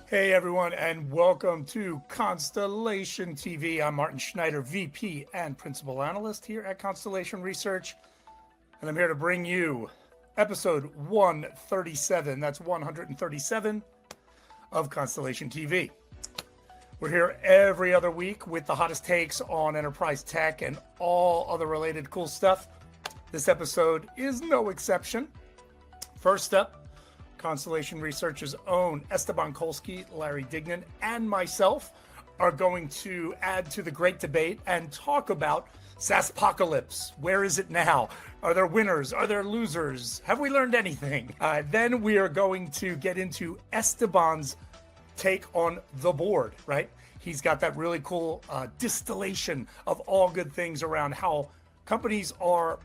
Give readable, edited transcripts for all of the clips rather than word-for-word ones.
Hey everyone, and welcome to Constellation TV. I'm Martin Schneider, VP and Principal Analyst here at Constellation Research, and I'm here to bring you episode 137. That's 137 of Constellation TV. We're here every other week with the hottest takes on enterprise tech and all other related cool stuff. This episode is no exception. First up, Constellation Research's own Esteban Kolsky, Larry Dignan, and myself are going to add to the great debate and talk about SaaS apocalypse. Where is it now? Are there winners? Are there losers? Have we learned anything? Then we are going to get into Esteban's take on the board, right? He's got that really cool distillation of all good things around how companies are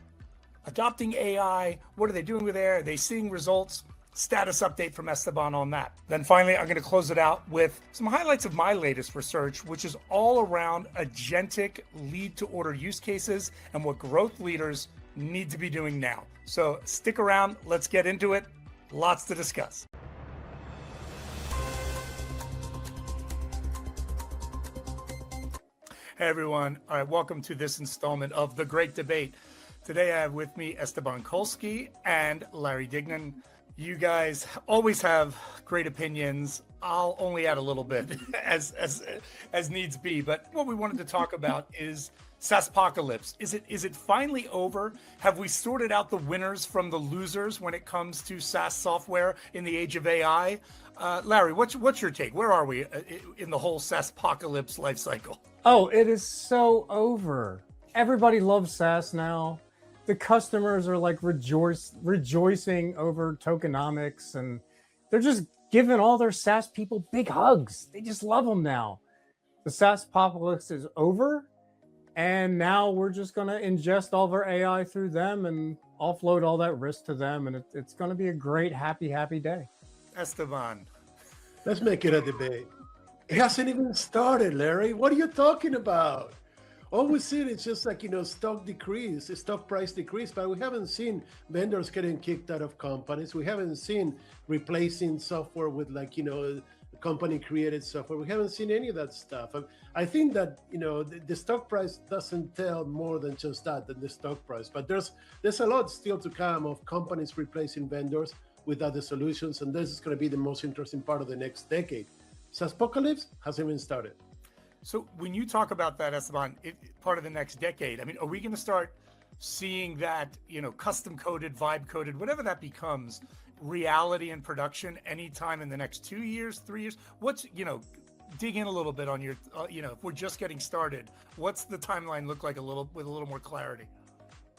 adopting AI. What are they doing with AI? Are they seeing results? Status update from Esteban on that. Then finally, I'm going to close it out with some highlights of my latest research, which is all around agentic lead to order use cases and what growth leaders need to be doing now. So stick around. Let's get into it. Lots to discuss. Hey everyone. All right, welcome to this installment of The Great Debate. Today I have with me Esteban Kolsky and Larry Dignan. You guys always have great opinions. I'll only add a little bit as needs be. But what we wanted to talk about is SaaS apocalypse. Is it finally over? Have we sorted out the winners from the losers when it comes to SaaS software in the age of AI? Larry, what's your take? Where are we in the whole SaaS apocalypse life cycle? Oh, it is so over. Everybody loves SaaS now. The customers are like rejoicing over tokenomics, and they're just giving all their SaaS people big hugs. They just love them now. The SaaS apocalypse is over, and now we're just going to ingest all of our AI through them and offload all that risk to them, and it's going to be a great, happy day. Esteban. Let's make it a debate. It hasn't even started, Larry. What are you talking about? All we see is just like, stock price decrease, but we haven't seen vendors getting kicked out of companies. We haven't seen replacing software with company created software. We haven't seen any of that stuff. I think that, the stock price doesn't tell more than just that, than the stock price, but there's a lot still to come of companies replacing vendors with other solutions. And this is going to be the most interesting part of the next decade. SaaS apocalypse hasn't even started. So when you talk about that, Esteban, part of the next decade, I mean, are we going to start seeing that, custom coded, vibe coded, whatever that becomes, reality in production anytime in the next 2 years, 3 years? What's, dig in a little bit on your, if we're just getting started, what's the timeline look like with a little more clarity?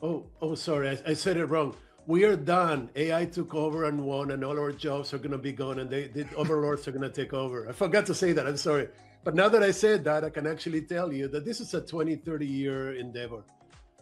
Oh, sorry, I said it wrong. We are done. AI took over and won, and all our jobs are going to be gone, and the overlords are going to take over. I forgot to say that. I'm sorry. But now that I said that, I can actually tell you that this is a 20, 30-year endeavor.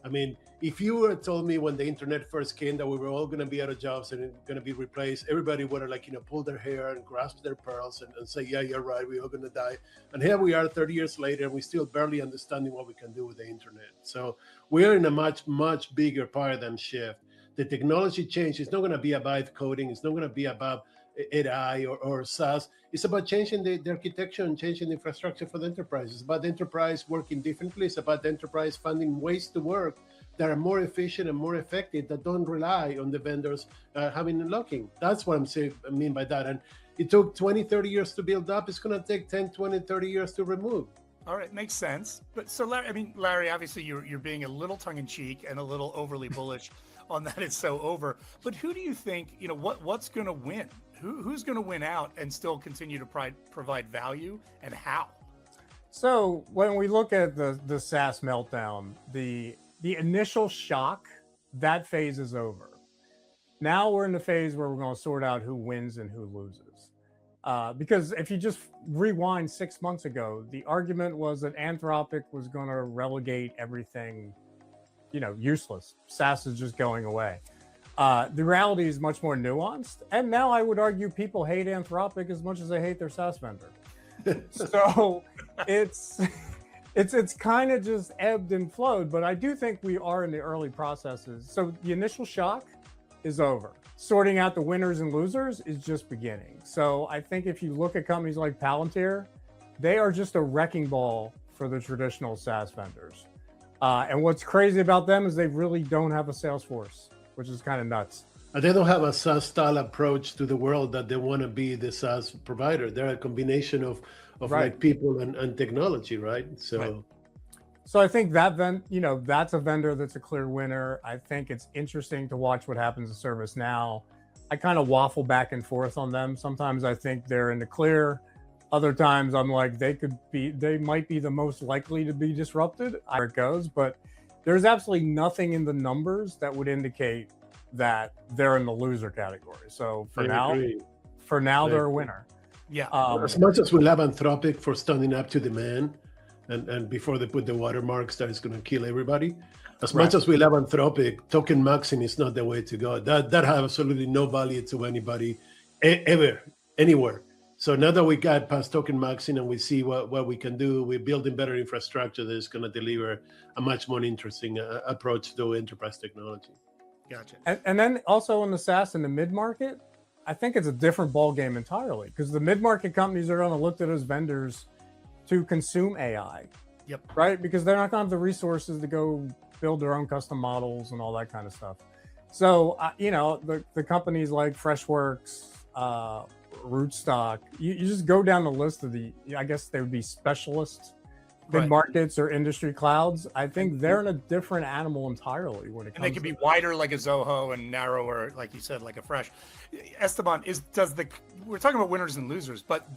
I mean, if you were told me when the internet first came that we were all going to be out of jobs and going to be replaced, everybody would have pull their hair and grasp their pearls and say, yeah, you're right, we're all going to die. And here we are 30 years later, and we're still barely understanding what we can do with the internet. So we're in a much, much bigger paradigm shift. The technology change is not going to be about coding. It's not going to be about AI or SaaS. It's about changing the architecture and changing the infrastructure for the enterprise. It's about the enterprise working differently. It's about the enterprise finding ways to work that are more efficient and more effective, that don't rely on the vendors having unlocking. That's what I mean by that. And it took 20, 30 years to build up. It's going to take 10, 20, 30 years to remove. All right, makes sense. But so, Larry, obviously you're being a little tongue-in-cheek and a little overly bullish on that it's so over. But who do you think, what's going to win? Who's going to win out and still continue to provide value, and how? So when we look at the SaaS meltdown, the initial shock, that phase is over. Now we're in the phase where we're going to sort out who wins and who loses. Because if you just rewind 6 months ago, the argument was that Anthropic was going to relegate everything, useless. SaaS is just going away. The reality is much more nuanced. And now I would argue people hate Anthropic as much as they hate their SaaS vendor. So it's kind of just ebbed and flowed. But I do think we are in the early processes. So the initial shock is over. Sorting out the winners and losers is just beginning. So I think if you look at companies like Palantir, they are just a wrecking ball for the traditional SaaS vendors. And what's crazy about them is they really don't have a sales force, which is kind of nuts. They don't have a SaaS style approach to the world that they want to be the SaaS provider. They're a combination of Right. like people and technology, right? So. Right. So I think that that's a vendor that's a clear winner. I think it's interesting to watch what happens to ServiceNow. I kind of waffle back and forth on them. Sometimes I think they're in the clear. Other times I'm like, they might be the most likely to be disrupted. Where it goes, but there's absolutely nothing in the numbers that would indicate that they're in the loser category. So for now, they're a winner. Yeah. As much as we love Anthropic for standing up to demand, and before they put the watermarks that is going to kill everybody, as much as we love Anthropic, token maxing is not the way to go. That has absolutely no value to anybody ever, anywhere. So now that we got past token maxing and we see what we can do, we're building better infrastructure that is going to deliver a much more interesting approach to enterprise technology. Gotcha. And then also in the SaaS in the mid-market, I think it's a different ballgame entirely, because the mid-market companies are going to look at those vendors to consume AI. Yep. Right? Because they're not going to have the resources to go build their own custom models and all that kind of stuff. So, the companies like Freshworks, Rootstock, you just go down the list of I guess they would be specialist mid-markets or industry clouds. I think they're in a different animal entirely when it comes to. And they can be wider like a Zoho and narrower, like you said, like a Fresh. Esteban, we're talking about winners and losers, but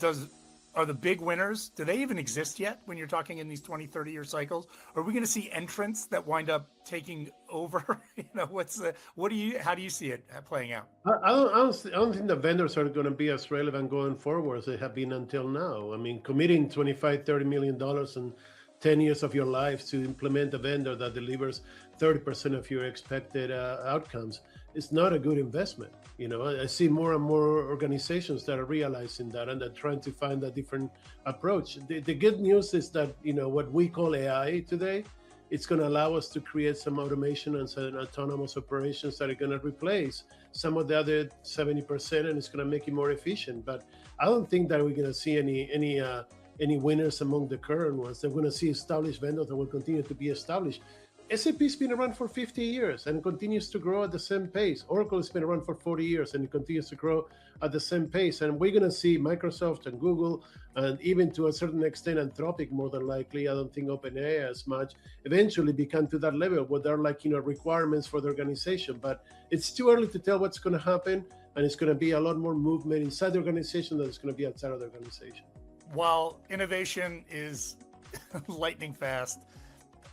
are the big winners, do they even exist yet when you're talking in these 20, 30-year cycles? Are we going to see entrants that wind up taking over? How do you see it playing out? I don't think the vendors are going to be as relevant going forward as they have been until now. I mean, committing $25-30 million and 10 years of your life to implement a vendor that delivers 30% of your expected outcomes is not a good investment. I see more and more organizations that are realizing that and they're trying to find a different approach. The good news is that, what we call AI today, it's going to allow us to create some automation and some autonomous operations that are going to replace some of the other 70%, and it's going to make it more efficient. But I don't think that we're going to see any winners among the current ones. They're going to see established vendors that will continue to be established. SAP's been around for 50 years and continues to grow at the same pace. Oracle has been around for 40 years and it continues to grow at the same pace. And we're going to see Microsoft and Google, and even to a certain extent Anthropic, more than likely, I don't think OpenAI as much, eventually become to that level where they're like, requirements for the organization. But it's too early to tell what's going to happen. And it's going to be a lot more movement inside the organization than it's going to be outside of the organization. While innovation is lightning fast,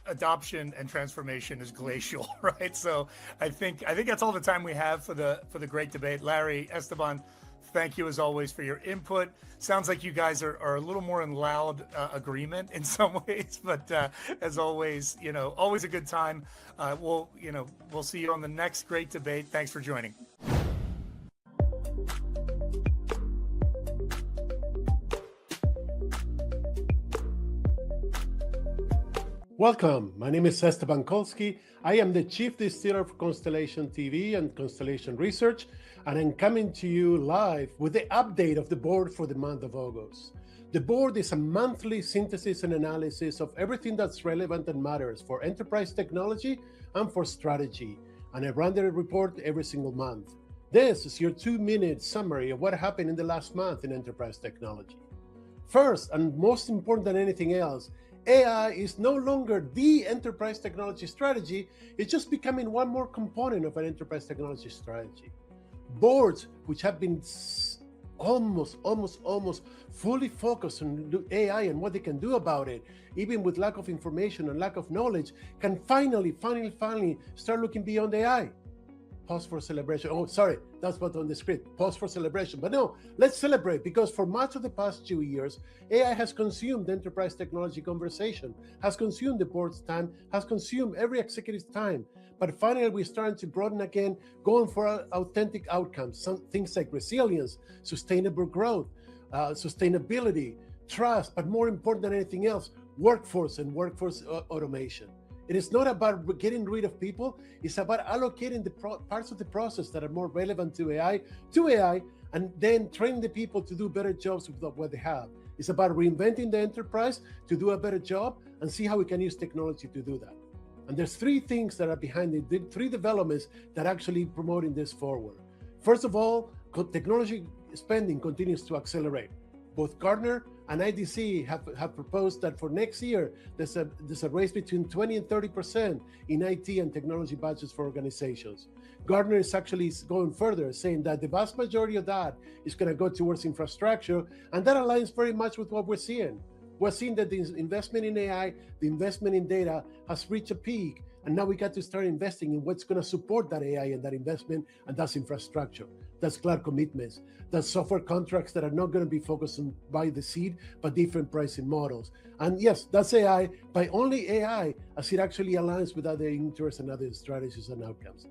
adoption and transformation is glacial, right? So I think that's all the time we have for the great debate. Larry, Esteban, thank you as always for your input. Sounds like you guys are a little more in loud agreement in some ways, but as always, always a good time. We'll see you on the next great debate. Thanks for joining. Welcome. My name is Esteban Kolsky. I am the Chief Distiller for Constellation TV and Constellation Research, and I'm coming to you live with the update of the board for the month of August. The board is a monthly synthesis and analysis of everything that's relevant and matters for enterprise technology and for strategy, and I run the report every single month. This is your 2-minute summary of what happened in the last month in enterprise technology. First, and most important than anything else, AI is no longer the enterprise technology strategy. It's just becoming one more component of an enterprise technology strategy. Boards, which have been almost fully focused on AI and what they can do about it, even with lack of information and lack of knowledge, can finally start looking beyond AI. Pause for celebration. Oh, sorry, that's what's on the script. Pause for celebration. But no, let's celebrate, because for much of the past 2 years, AI has consumed the enterprise technology conversation, has consumed the board's time, has consumed every executive's time. But finally, we're starting to broaden again, going for authentic outcomes, some things like resilience, sustainable growth, sustainability, trust, but more important than anything else, workforce and workforce automation. It is not about getting rid of people. It's about allocating the parts of the process that are more relevant to AI, and then training the people to do better jobs with what they have. It's about reinventing the enterprise to do a better job and see how we can use technology to do that. And there's three things that are behind it, three developments that are actually promoting this forward. First of all, technology spending continues to accelerate. Both Gartner and IDC have proposed that for next year, there's a race between 20 and 30% in IT and technology budgets for organizations. Gartner is actually going further, saying that the vast majority of that is going to go towards infrastructure, and that aligns very much with what we're seeing. We're seeing that the investment in AI, the investment in data has reached a peak, and now we got to start investing in what's going to support that AI and that investment, and that's infrastructure. That's cloud commitments. That's software contracts that are not going to be focused on by the seat, but different pricing models. And yes, that's AI, but only AI as it actually aligns with other interests and other strategies and outcomes.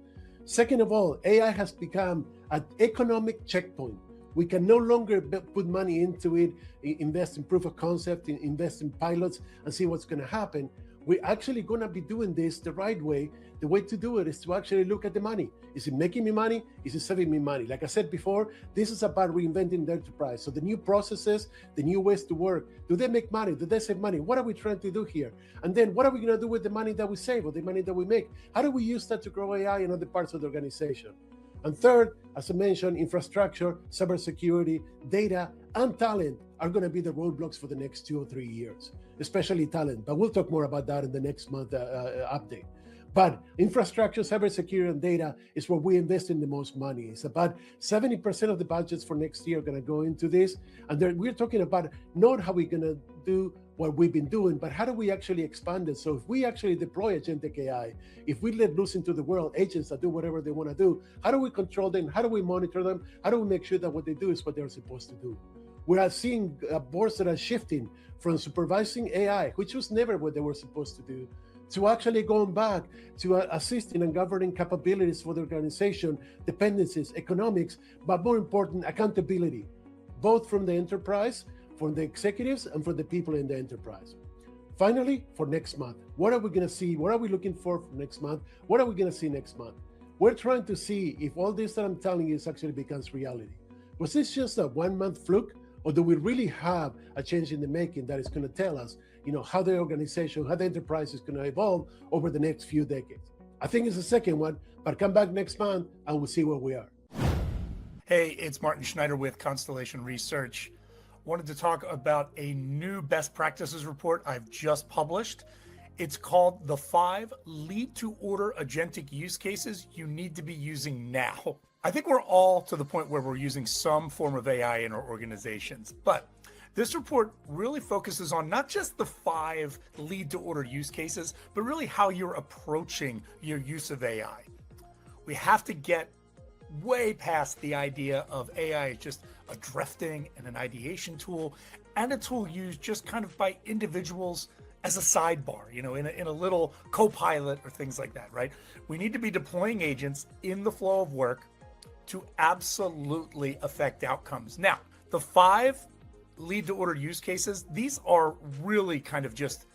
Second of all, AI has become an economic checkpoint. We can no longer put money into it, invest in proof of concept, invest in pilots, and see what's going to happen. We're actually going to be doing this the right way. The way to do it is to actually look at the money. Is it making me money? Is it saving me money? Like I said before, this is about reinventing the enterprise. So the new processes, the new ways to work, do they make money? Do they save money? What are we trying to do here? And then what are we going to do with the money that we save or the money that we make? How do we use that to grow AI in other parts of the organization? And third, as I mentioned, infrastructure, cybersecurity, data, and talent are going to be the roadblocks for the next 2 or 3 years, especially talent. But we'll talk more about that in the next month update. But infrastructure, cybersecurity, and data is where we invest in the most money. It's about 70% of the budgets for next year are going to go into this. And we're talking about not how we're going to do what we've been doing, but how do we actually expand it? So if we actually deploy agentic AI, if we let loose into the world agents that do whatever they want to do, how do we control them? How do we monitor them? How do we make sure that what they do is what they're supposed to do? We are seeing boards that are shifting from supervising AI, which was never what they were supposed to do, to actually going back to assisting and governing capabilities for the organization, dependencies, economics, but more important, accountability, both from the enterprise, from the executives, and for the people in the enterprise. Finally, for next month, what are we going to see? What are we looking for next month? What are we going to see next month? We're trying to see if all this that I'm telling you actually becomes reality. Was this just a 1 month fluke? Or do we really have a change in the making that is going to tell us, how the organization, how the enterprise is going to evolve over the next few decades? I think it's the second one, but come back next month and we'll see where we are. Hey, it's Martin Schneider with Constellation Research. Wanted to talk about a new best practices report I've just published. It's called the 5 lead to order agentic use cases you need to be using now. I think we're all to the point where we're using some form of AI in our organizations, but this report really focuses on not just the 5 lead to order use cases, but really how you're approaching your use of AI. We have to get way past the idea of AI as just a drafting and an ideation tool, and a tool used just kind of by individuals as a sidebar, in a little co-pilot or things like that, right? We need to be deploying agents in the flow of work to absolutely affect outcomes. Now, the 5 lead to order use cases, these are really kind of just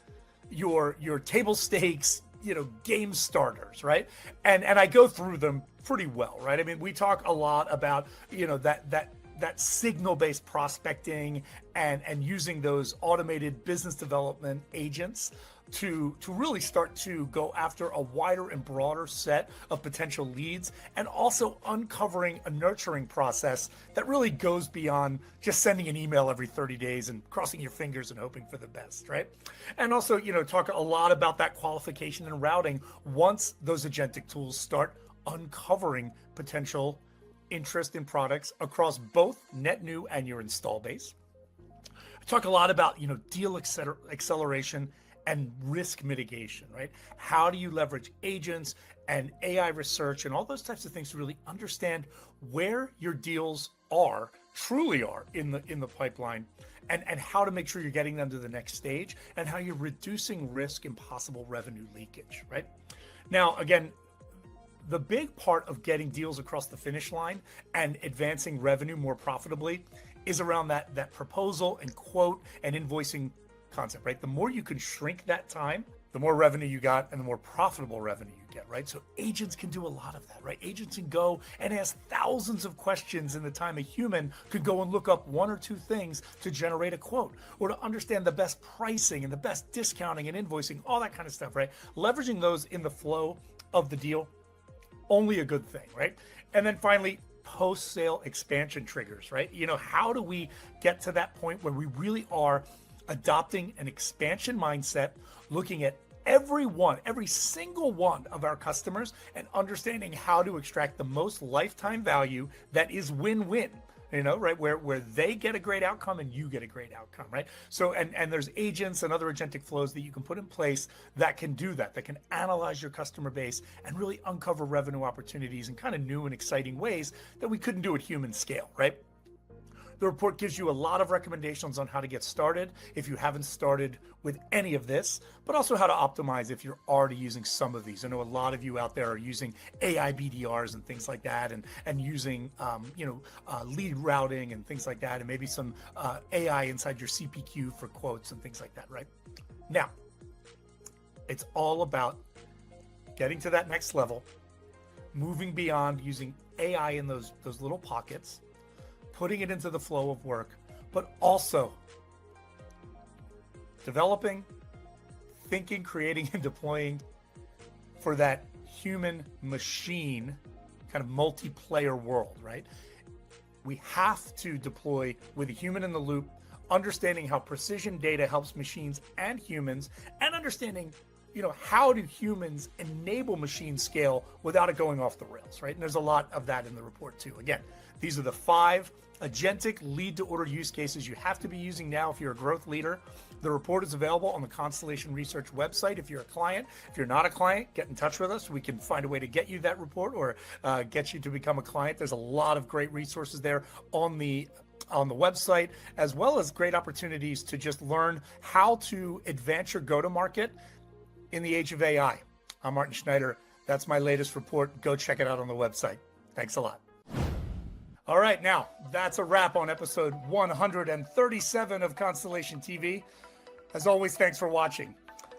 your table stakes, game starters, right? And I go through them pretty well, right? I mean, we talk a lot about, that signal-based prospecting and using those automated business development agents to really start to go after a wider and broader set of potential leads, and also uncovering a nurturing process that really goes beyond just sending an email every 30 days and crossing your fingers and hoping for the best, right? And also, talk a lot about that qualification and routing once those agentic tools start uncovering potential interest in products across both net new and your install base. I talk a lot about, deal acceleration and risk mitigation, right? How do you leverage agents and AI research and all those types of things to really understand where your deals truly are in the pipeline, and how to make sure you're getting them to the next stage, and how you're reducing risk and possible revenue leakage, right? Now, again, the big part of getting deals across the finish line and advancing revenue more profitably is around that proposal and quote and invoicing concept, right? The more you can shrink that time the more revenue you got and the more profitable revenue you get, right? So agents can do a lot of that, right? Agents can go and ask thousands of questions in the time a human could go and look up one or two things to generate a quote, or to understand the best pricing and the best discounting and invoicing, all that kind of stuff, right? Leveraging those in the flow of the deal, only a good thing, right? And then finally, post-sale expansion triggers, right? You know, how do we get to that point where we really are adopting an expansion mindset, looking at every single one of our customers and understanding how to extract the most lifetime value that is win-win, you know, right? Where they get a great outcome and you get a great outcome, right? So, and there's agents and other agentic flows that you can put in place that can do that can analyze your customer base and really uncover revenue opportunities in kind of new and exciting ways that we couldn't do at human scale, right? The report gives you a lot of recommendations on how to get started if you haven't started with any of this, but also how to optimize if you're already using some of these. I know a lot of you out there are using AI BDRs and things like that, and using lead routing and things like that, and maybe some AI inside your CPQ for quotes and things like that, right? Now, it's all about getting to that next level, moving beyond using AI in those little pockets, putting it into the flow of work, but also developing, thinking, creating, and deploying for that human machine kind of multiplayer world, right? We have to deploy with a human in the loop, understanding how precision data helps machines and humans, and understanding, you know, how do humans enable machine scale without it going off the rails, right? And there's a lot of that in the report too. Again, these are the 5 agentic lead to order use cases you have to be using now if you're a growth leader. The report is available on the Constellation Research website if you're a client. If you're not a client, get in touch with us. We can find a way to get you that report or get you to become a client. There's a lot of great resources there on the website, as well as great opportunities to just learn how to advance your go-to-market in the age of AI. I'm Martin Schneider. That's my latest report. Go check it out on the website. Thanks a lot. All right, now that's a wrap on episode 137 of Constellation TV. As always, thanks for watching.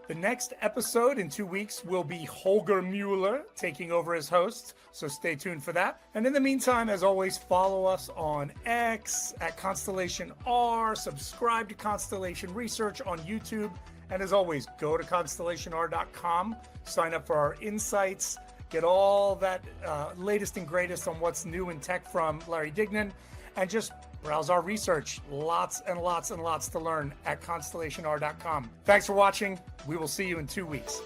The next episode in 2 weeks will be Holger Mueller taking over as host, so stay tuned for that. And in the meantime, as always, follow us on X at Constellation R, subscribe to Constellation Research on YouTube, and as always, go to constellationr.com, sign up for our insights, get all that latest and greatest on what's new in tech from Larry Dignan, and just browse our research. Lots and lots and lots to learn at constellationr.com. Thanks for watching. We will see you in 2 weeks.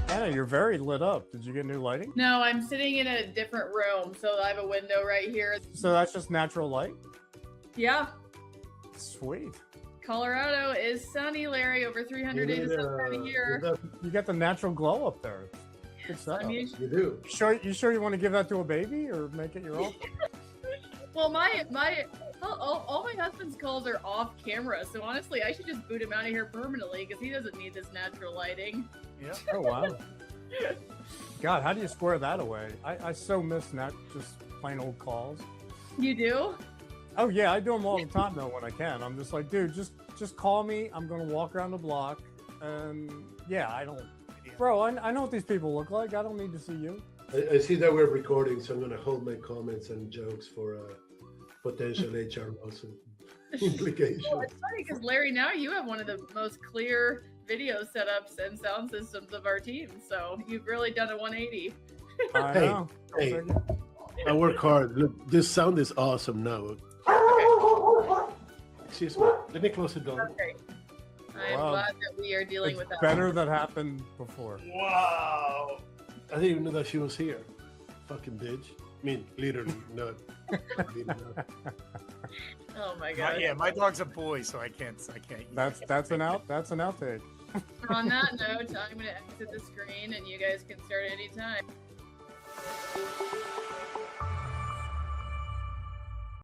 Anna, you're very lit up. Did you get new lighting? No, I'm sitting in a different room, so I have a window right here. So that's just natural light? Yeah. Sweet. Colorado is sunny, Larry, over 300 days this time of year. You get the natural glow up there. Good stuff. I mean, You do. You sure you want to give that to a baby or make it your own? well, all my husband's calls are off camera, so honestly, I should just boot him out of here permanently because he doesn't need this natural lighting. Yeah. Oh, wow. God, how do you square that away? I so miss just plain old calls. You do? Oh yeah, I do them all the time though when I can. I'm just like, dude, just call me. I'm gonna walk around the block, and yeah, I don't, bro. I know what these people look like. I don't need to see you. I see that we're recording, so I'm going to hold my comments and jokes for potential HR lawsuit implications. Well, it's funny because Larry, now you have one of the most clear video setups and sound systems of our team, so you've really done a 180. I Hey, know. hey. I work hard. Look, this sound is awesome now. Excuse me. Let me close the door. Okay. I'm Wow. glad that we are dealing It's with that. better that happened before. Wow. I didn't even know that she was here. Fucking bitch. I mean, literally, not. Oh my god. Yeah, my dog's a boy, so I can't. That's an outtake. On that note, I'm going to exit the screen and you guys can start anytime.